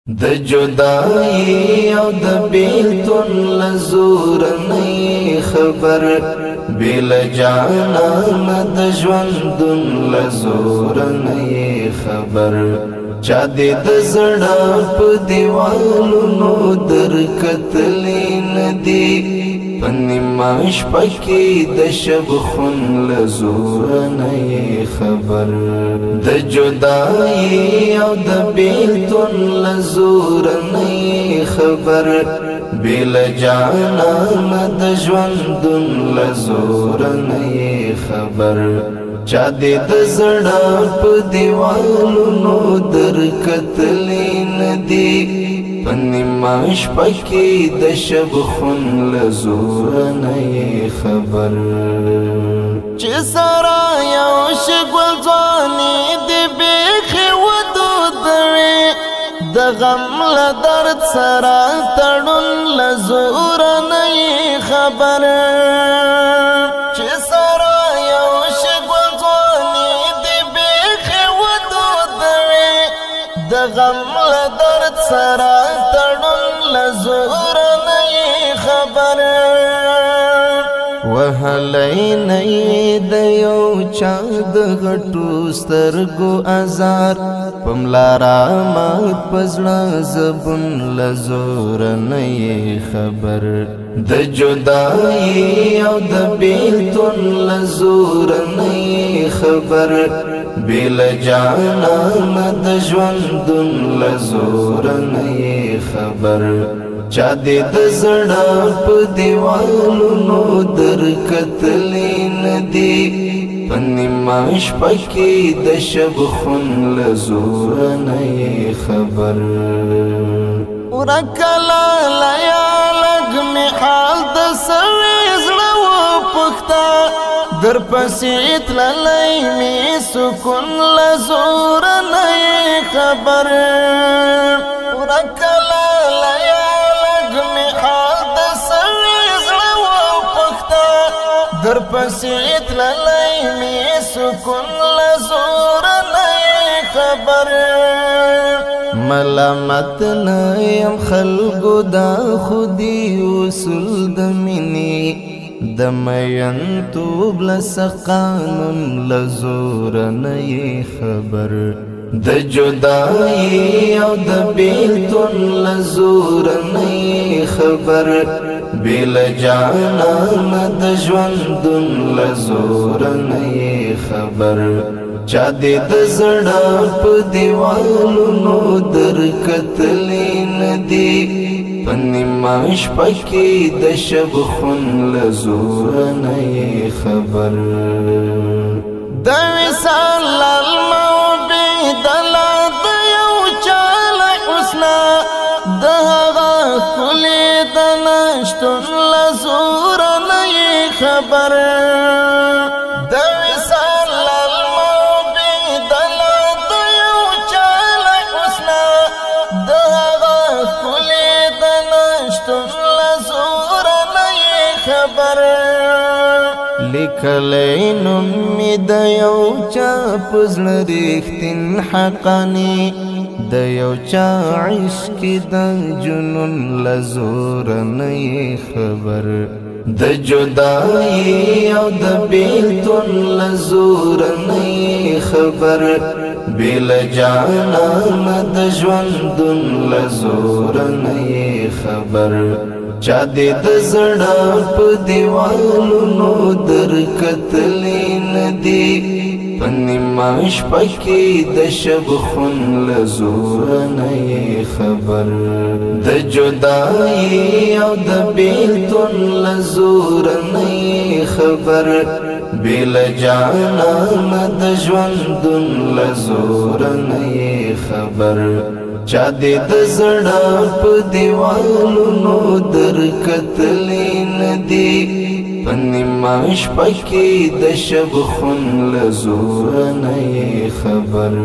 د جدائی او د بیلتون لزور نئی خبر بیل جانان د ژوندون لزور نئی خبر چا دې د زړه په دیوالونو در کتلې ندي پنیما شپه کې د شب خون لزور نئی خبر د جدائی او د بیلتون لزور نئی خبر بیل جانان د ژوندون لزور نئی خبر چا دې د زړه په دیوالونو در کتلې ندي پنیما شپه کې د شب خون لزور نئی خبر چې سره یو شګل ځواني دې بیخي ودود وي د غم له درد سره تړون لزور نئی خبر چې سره یو شګل ځواني دې بیخي ودود وي د غم له درد سره تړون لزور نئی خبر وهلی نئی د یو چا د غټو سترګو ازار پملارا مات پزړه زبون لزور نئی خبر د جدائی او د بیلتون لزور نئی خبر بیل جانان د ژوندون لزور نئی خبر چا دې د زړه په دیوالونو در کتلې ندي پنیما شپه کې د شب خون لزور نئی خبر ورکلا لیا لګ می حال د سوي زړه وپختا در پسې تللی می سکون لزور نئی خبر ورکلا لیا در پسې تللی می سکون لزور نئی خبر ملامت نیم خلقو دا خودی اصول د مینې د مین توب لسخت قانون لزور نئی خبر د جدائی او د بیلتون لزور نئی خبر بیل جانان د ژوندون لزور نئی خبر چا دې د زړه په دیوالونو در کتلې ندي پنیما شپه کې د شب خون لزور نئی خبر د وصال الموبي دلا د یو چال حسنا د هغه کلی د نشتون لزور نئی خبر د وصال الموبي دلا د یو چال حسنا د هغه کلی د نشتون لزور نئی خبر لیکلی نوم می د یو چا پزړه ریښتین حقانی د یو چا عشق د جنون لزور نئی خبر د جدائی او د بیلتون لزور نئی خبر بیل جانان د ژوندون لزور نئی خبر چا دې د زړه په دیوالونو در کتلې ندي پنیما شپه کې د شب خون لزور نئی خبر د جدائی او د بیلتون لزور نئی خبر بیل جانان د ژوندون لزور نئی خبر چا دې د زړه په دیوالونو در کتلې ندي پنیما شپه کې د شب خون لزور نئی خبر